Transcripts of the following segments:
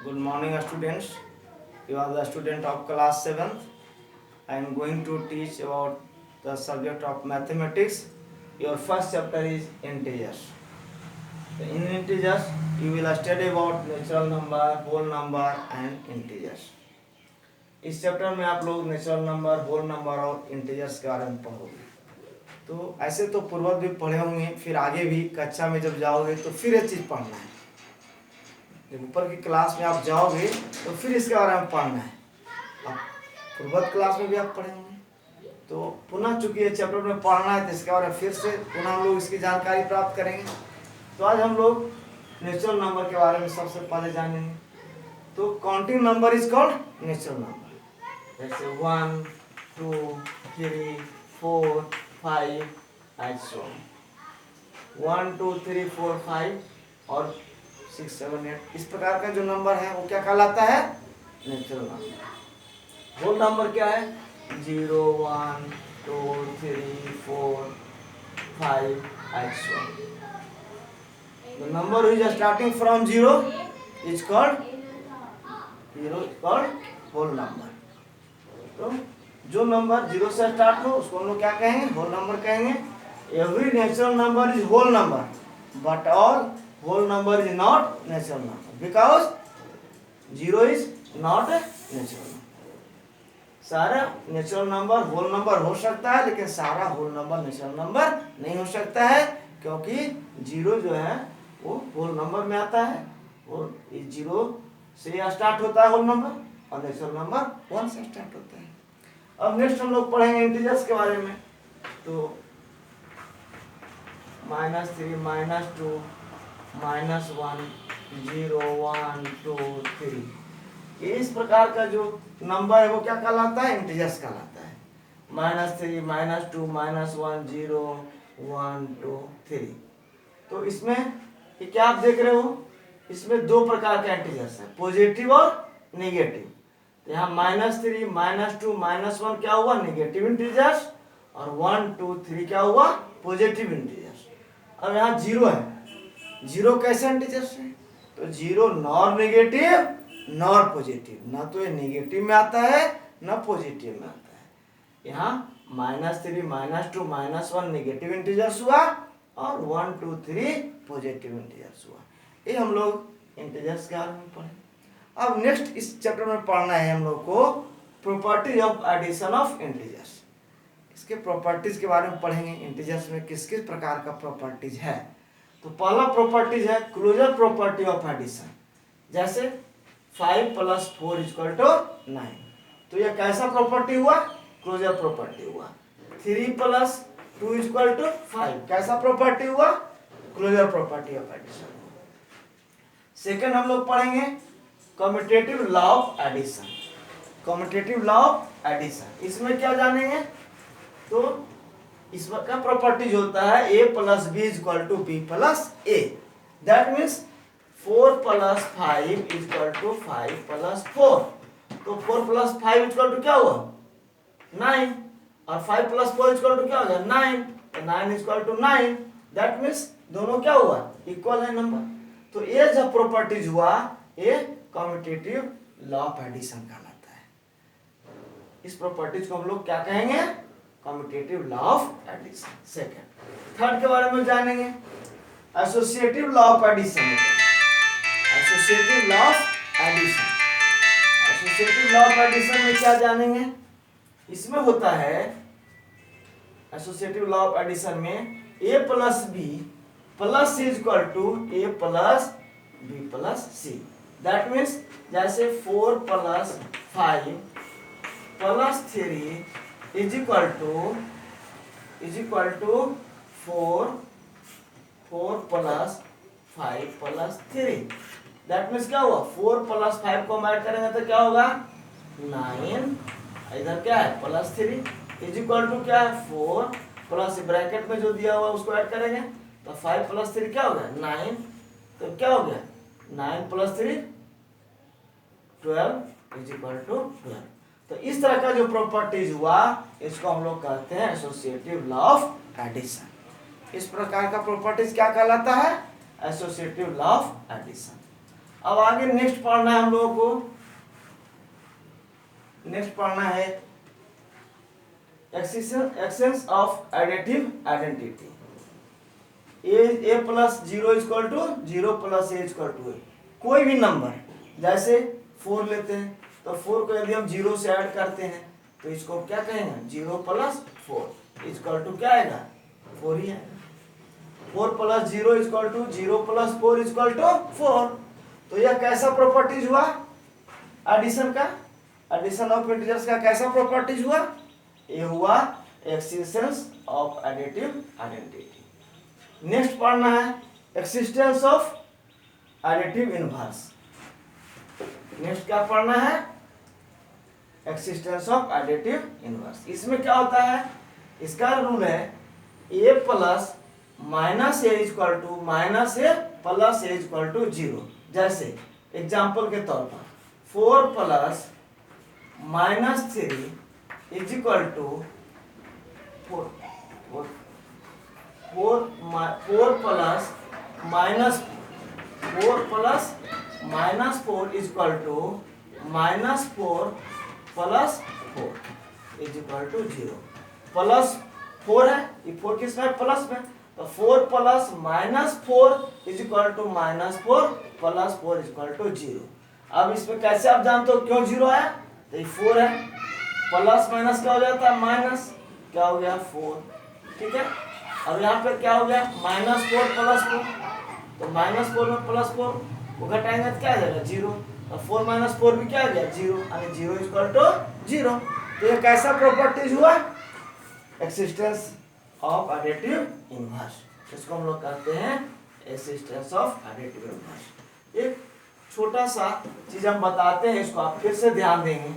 Good morning, students. You are the student of class 7th. I am going to teach about the subject of mathematics. Your first chapter is integers. In integers, you will study about natural number, whole number and integers. इस chapter में आप लोग natural number, whole number और integers के बारे में पढ़ोगे। तो ऐसे तो पूर्व भी पढ़े होंगे, फिर आगे भी कक्षा में जब जाओगे तो फिर ये चीज़ पढ़ना है। जब ऊपर की क्लास में आप जाओगे तो फिर इसके बारे में पढ़ना है। अब पूर्वत क्लास में भी आप पढ़े होंगे, तो पुनः चूंकि ये चैप्टर में पढ़ना है तो इसके बारे में फिर से पुनः हम लोग इसकी जानकारी प्राप्त करेंगे। तो आज हम लोग नेचुरल नंबर के बारे में सबसे पहले जानेंगे। तो counting number is called natural number. जैसे 1, 2, 3, 4, 5 एंड सो ऑन। 1, 2, 3, 4, 5 और 6, 7, 8 इस प्रकार का जो नंबर है वो क्या कहलाता है? Natural number. होल नंबर क्या है? 0, 1, 2, 3, 4, 5 and so on. The number which is starting from 0 is called whole number. तो जो नंबर 0 से स्टार्ट हो उसको हम लोग क्या कहेंगे? होल नंबर कहेंगे। Every natural number is whole number, but all whole number is not natural number because 0 is not a natural number. सारा नेचुरल नंबर होल नंबर हो सकता है, लेकिन सारा होल नंबर नेचुरल नंबर नहीं हो सकता है, क्योंकि 0 जो है वो होल नंबर में आता है और 0 से स्टार्ट होता है होल नंबर और नेचुरल नंबर 1 से स्टार्ट होता है। अब नेक्स्ट हम लोग पढ़ेंगे इंटीजर्स के बारे में। तो -3, -2, -1, 0, 1, 2, 3 इस प्रकार का जो नंबर है वो क्या कहलाता है? इंटीजर्स कहलाता है। -3, -2, -1, 0, 1, 2, 3। तो इसमें ये क्या आप देख रहे हो? इसमें दो प्रकार के इंटीजर्स है, पॉजिटिव और नेगेटिव। तो यहाँ -3, -2, -1 क्या हुआ? नेगेटिव इंटीजर्स, और 1, 2, 3 क्या हुआ? Positive integers. अब यहाँ 0 है। 0 कैसे इंटीजर्स है? तो 0 नॉर नेगेटिव नॉर पॉजिटिव, ना तो ये नेगेटिव में आता है ना पॉजिटिव में आता है। यहाँ -3, -2, -1 नेगेटिव इंटीजर्स हुआ और 1, 2, 3 पॉजिटिव इंटीजर्स हुआ। ये हम लोग इंटीजर्स के बारे में पढ़े। अब नेक्स्ट इस चैप्टर में पढ़ना है हम लोग को properties of addition of integers. इसके प्रॉपर्टीज के बारे में पढ़ेंगे। इंटीजर्स में किस किस प्रकार का प्रॉपर्टीज है। तो पहला प्रॉपर्टीज है क्लोजर प्रॉपर्टी ऑफ एडिशन। जैसे 5 + 4 = 9। तो यह कैसा प्रॉपर्टी हुआ? क्लोजर प्रॉपर्टी हुआ। 3 + 2 = 5 कैसा प्रॉपर्टी हुआ? Closure property of addition. Second हम लोग पढ़ेंगे commutative law of addition. Commutative law of addition इसमें क्या जानेंगे? तो इसका प्रॉपर्टीज होता है a + b = b + a। That means 4 + 5 = 5 + 4। तो 4 + 5 = क्या हुआ? 9, और 5 + 4 = क्या हो गया? 9। तो 9 = 9। दैट मीन्स दोनों क्या हुआ? इक्वल है नंबर। तो ये जब प्रॉपर्टीज हुआ ये कम्यूटेटिव लॉ ऑफ एडिशन कहलाता है। इस प्रॉपर्टीज को हम लोग क्या कहेंगे? Commutative law of addition. Second. Third के बारे में जानेंगे associative law of addition. Associative law of addition. Associative law of addition में क्या जानेंगे? इसमें होता है एसोसिएटिव लॉ ऑफ एडिशन में a + b + c = a + b + c। That means जैसे 4 + 5 + 3 is equal to 4 + 5 + 3। That means क्या हुआ? 4 + 5 को हम ऐड करेंगे तो क्या होगा? 9। इधर क्या है? +3 इज इक्वल टू क्या है? 4 प्लस ब्रैकेट में जो दिया हुआ उसको ऐड करेंगे तो 5 + 3 क्या हो गया? 9। तो क्या हो गया? 9 + 3 12 इज इक्वल टू 12। तो इस तरह का जो प्रॉपर्टीज हुआ इसको हम लोग कहते हैं एसोसिएटिव लॉ ऑफ एडिशन। इस प्रकार का प्रॉपर्टीज क्या कहलाता है? Associative law of addition. अब आगे नेक्स्ट पढ़ना है हम लोगों को, नेक्स्ट पढ़ना है existence of additive identity. A plus zero equal to zero plus a equal to a. कोई भी नंबर, जैसे 4 लेते हैं तो 4 को यदि हम जीरो से ऐड करते हैं तो इसको क्या कहेंगे, जीरो प्लस 4 इक्वल टू क्या आएगा, 4 ही आएगा। 4 plus zero equal to zero plus 4 equal to 4। तो यह कैसा प्रॉपर्टीज हुआ एडिशन का, एडिशन ऑफ इंटीजर्स का कैसा प्रॉपर्टीज हुआ, ये हुआ existence of additive identity. Next पढ़ना है existence of additive inverse. Next क्या पढ़ना है, एक्सिस्टेंस ऑफ एडिटिव इनवर्स। इसमें क्या होता है, इसका रूल है a plus minus a equal to minus a plus a equal to 0। जैसे एग्जाम्पल के तौर पर 4 plus minus 3 is equal to 4 plus minus 4 is equal to minus 4 plus 4 is equal to 0। Plus 4 है, ये 4 किस में, प्लस में, तो 4 plus minus 4 is equal to minus 4 plus 4 is equal to 0। अब इसमें कैसे आप जानते हो क्यों 0 आया, तो ये 4 है, प्लस माइनस क्या हो जाता है, माइनस, क्या हो गया 4, ठीक है। अब यहाँ पे क्या हो गया, माइनस 4 प्लस 4, तो माइनस 4 में प्लस 4 को घटाएंगे तो क्या आ जाएगा 0, और 4 माइनस 4 भी क्या आ गया 0, यानी 0 इक्वल टू 0। तो ये कैसा प्रॉपर्टीज हुआ, एक्सिस्टेंस ऑफ एडिटिव इनवर्स, इसको हम लोग कहते हैं एक्सिस्टेंस ऑफ एडिटिव इनवर्स। एक छोटा सा चीज हम बताते हैं, इसको आप फिर से ध्यान देंगे।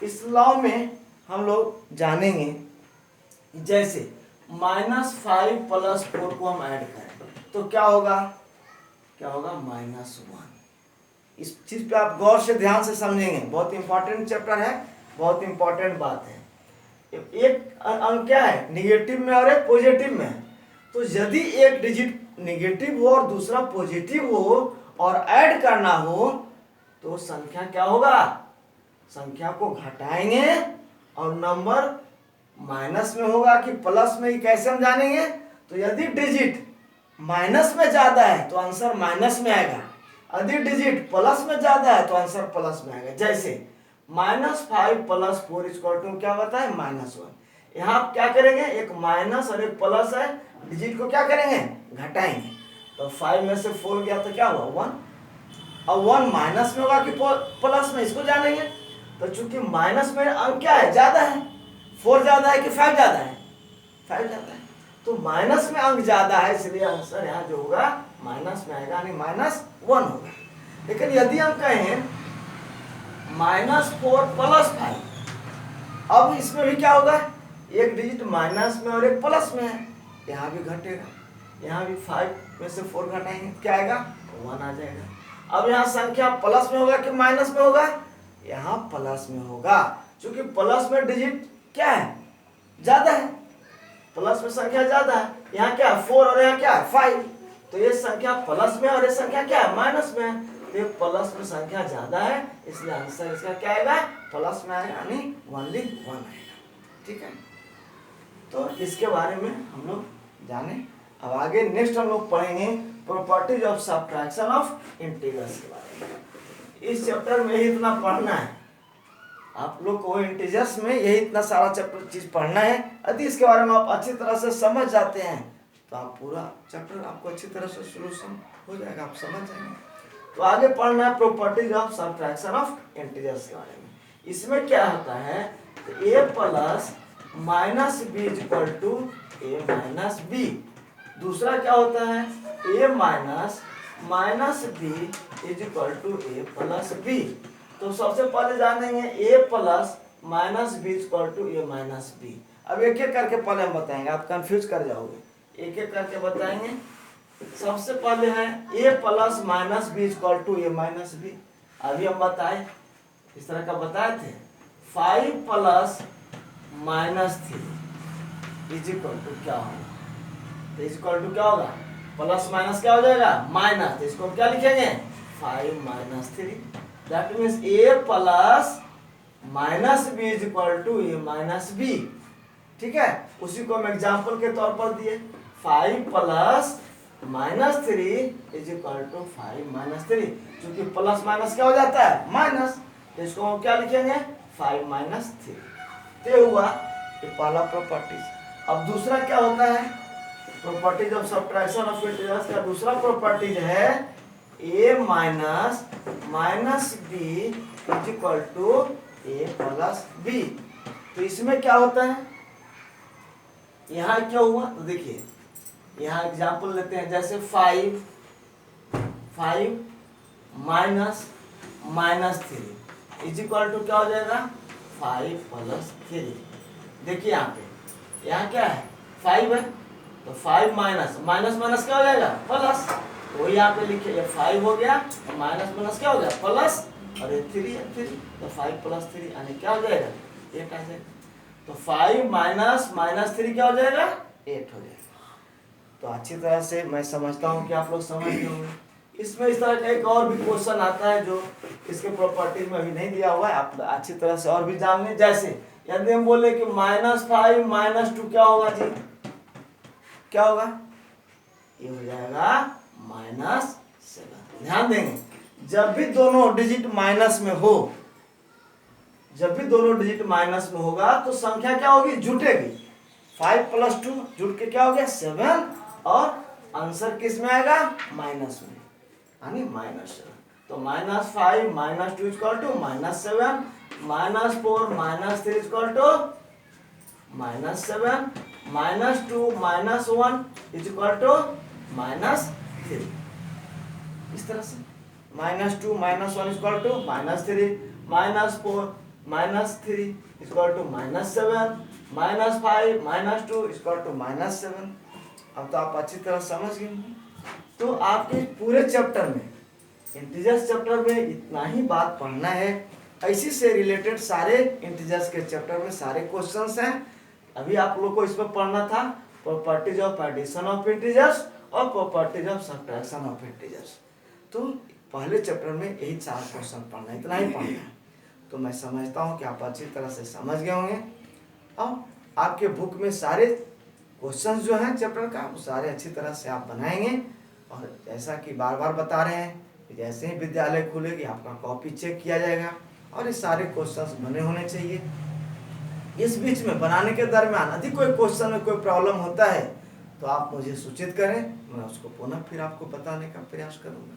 इस लॉ में हम लोग जानेंगे, जैसे -5 प्लस 4 को हम ऐड करें तो क्या होगा, क्या होगा -1। इस चीज पे आप गौर से ध्यान से समझेंगे, बहुत इंपॉर्टेंट चैप्टर है, बहुत इंपॉर्टेंट बात है। एक अंक क्या है, निगेटिव में और एक पॉजिटिव में, तो यदि एक डिजिट निगेटिव हो और दूसरा पॉजिटिव हो और ऐड करना हो तो संख्या क्या होगा, संख्या को घटाएंगे और नंबर माइनस में होगा कि प्लस में, कैसे हम जानेंगे, तो यदि डिजिट माइनस में ज्यादा है तो आंसर माइनस में आएगा, यदि डिजिट प्लस में ज्यादा है तो आंसर प्लस में आएगा। जैसे -5 प्लस 4 इक्वल टू क्या होता है, -1। यहाँ आप क्या करेंगे, एक माइनस और एक प्लस है, डिजिट को क्या करेंगे, घटाएंगे, तो 5 में से 4 गया तो क्या हुआ 1। अब 1 माइनस में होगा कि प्लस में, इसको जानेंगे। तो चूंकि माइनस में अंक क्या है, ज्यादा है, 4 ज्यादा है कि 5 ज्यादा है, 5 ज्यादा है, तो माइनस में अंक ज्यादा है, इसलिए आंसर यहाँ जो होगा माइनस में आएगा, यानी -1 होगा। लेकिन यदि हम कहें -4 प्लस 5, अब इसमें भी क्या होगा, एक डिजिट माइनस में और एक प्लस में है, यहाँ भी घटेगा, यहाँ भी 5 में से 4 घटाएंगे क्या आएगा, 1 आ जाएगा। अब यहाँ संख्या प्लस में होगा कि माइनस में होगा, यहाँ प्लस में होगा, क्योंकि प्लस में डिजिट क्या है, ज्यादा है, प्लस में संख्या ज्यादा है, यहाँ क्या है 4 और यहाँ क्या है 5, तो ये संख्या प्लस में और ये संख्या क्या है माइनस में है, तो ये प्लस में संख्या ज्यादा है, इसलिए आंसर इसका क्या आएगा, प्लस में आएगा, यानी ओनली 1 आएगा, ठीक है। तो इसके बारे में हम लोग जाने। अब आगे नेक्स्ट हम लोग पढ़ेंगे properties of subtraction of integers के बारे में। इस चैप्टर में ही इतना पढ़ना है आप लोग को, इंटीजर्स में यही इतना सारा चैप्टर चीज पढ़ना है। यदि इसके बारे में आप अच्छी तरह से समझ जाते हैं तो आप पूरा चैप्टर आपको अच्छी तरह से सोल्यूशन हो जाएगा, आप समझ जाएंगे। तो आगे पढ़ना है properties of subtraction of integers के बारे में। इसमें क्या होता है, तो a plus minus B equal to A minus B. दूसरा क्या होता है, a minus B is equal to A plus B. तो सबसे पहले जानेंगे a plus minus B equal to A minus B. अब एक एक करके पहले हम बताएंगे, आप कंफ्यूज कर जाओगे, एक एक करके बताएंगे। सबसे पहले है a plus minus B equal to A minus B. अभी हम बताए, इस तरह का बताए थे, 5 plus minus 3 is equal to क्या होगा, तो इज इक्वल टू क्या होगा, प्लस माइनस क्या हो जाएगा माइनस, तो इसको क्या लिखेंगे 5 minus 3, that means a plus minus B is equal to A minus B. ठीक है, उसी को हम एग्जाम्पल के तौर पर दिए, 5 plus minus 3 is equal to 5 minus 3, क्योंकि प्लस माइनस क्या हो जाता है माइनस, तो इसको हम क्या लिखेंगे 5 माइनस 3। तो हुआ ये पहला प्रॉपर्टीज। अब दूसरा क्या होता है properties of subtraction of integers का दूसरा प्रॉपर्टीज है a minus minus B is equal to a plus B. तो इसमें क्या होता है, यहाँ क्या हुआ तो देखिए, यहाँ एग्जाम्पल लेते हैं, जैसे 5 minus minus 3 is equal to क्या हो जाएगा 5 प्लस 3। देखिए यहाँ क्या है 5 है, तो 5 माइनस माइनस माइनस क्या हो जाएगा प्लस, तो यहाँ पे लिखिए ये 5 हो गया, तो माइनस माइनस क्या हो गया प्लस, और ये 3 है 3, तो 5 प्लस 3 यानी क्या हो जाएगा 8 आ जाएगा। तो 5 माइनस माइनस 3 क्या हो जाएगा 8 हो जाएगा। तो अच्छी तरह से मैं समझता हूँ कि आप लोग समझ गए होंगे। इसमें इस तरह का एक और भी क्वेश्चन आता है जो इसके प्रॉपर्टीज में अभी नहीं दिया हुआ है, आप अच्छी तरह से और भी जान लें। जैसे यदि हम बोले कि -5 माइनस 2 क्या होगा जी, क्या होगा, ये हो जाएगा -7। ध्यान देंगे, जब भी दोनों डिजिट माइनस में हो, जब भी दोनों डिजिट माइनस में होगा तो संख्या क्या होगी जुटेगी। 5 प्लस 2 जुट के क्या हो गया 7, और आंसर किस में आएगा माइनस में, यानी -7। तो -5 minus 2 equal to -7, -4 minus 3 equal to -7, -2 minus 1 is equal to -3। इस तरह से -2 minus 1 equal to -3, -4 minus 3 equal to -7, -5 minus 2 equal to -7। अब तो आप अच्छी तरह समझ गए होंगे। तो आपके पूरे चैप्टर में, इंटीजर्स चैप्टर में इतना ही बात पढ़ना है। इसी से रिलेटेड सारे इंटीजर्स के चैप्टर में सारे क्वेश्चंस हैं। अभी आप लोग को इसमें पढ़ना था properties of addition of integers और properties of subtraction of integers. तो पहले चैप्टर में यही 4 क्वेश्चन पढ़ना है, इतना ही पढ़ना है। तो मैं समझता हूँ कि आप अच्छी तरह से समझ गए होंगे। अब आपके बुक में सारे क्वेश्चंस जो हैं चैप्टर का वो सारे अच्छी तरह से आप बनाएंगे। और जैसा कि बार बार बता रहे हैं कि जैसे ही विद्यालय खुलेगी आपका कॉपी चेक किया जाएगा और ये सारे क्वेश्चंस बने होने चाहिए। इस बीच में बनाने के दरमियान यदि कोई क्वेश्चन में कोई प्रॉब्लम होता है तो आप मुझे सूचित करें, मैं उसको पुनः फिर आपको बताने का प्रयास करूँगा।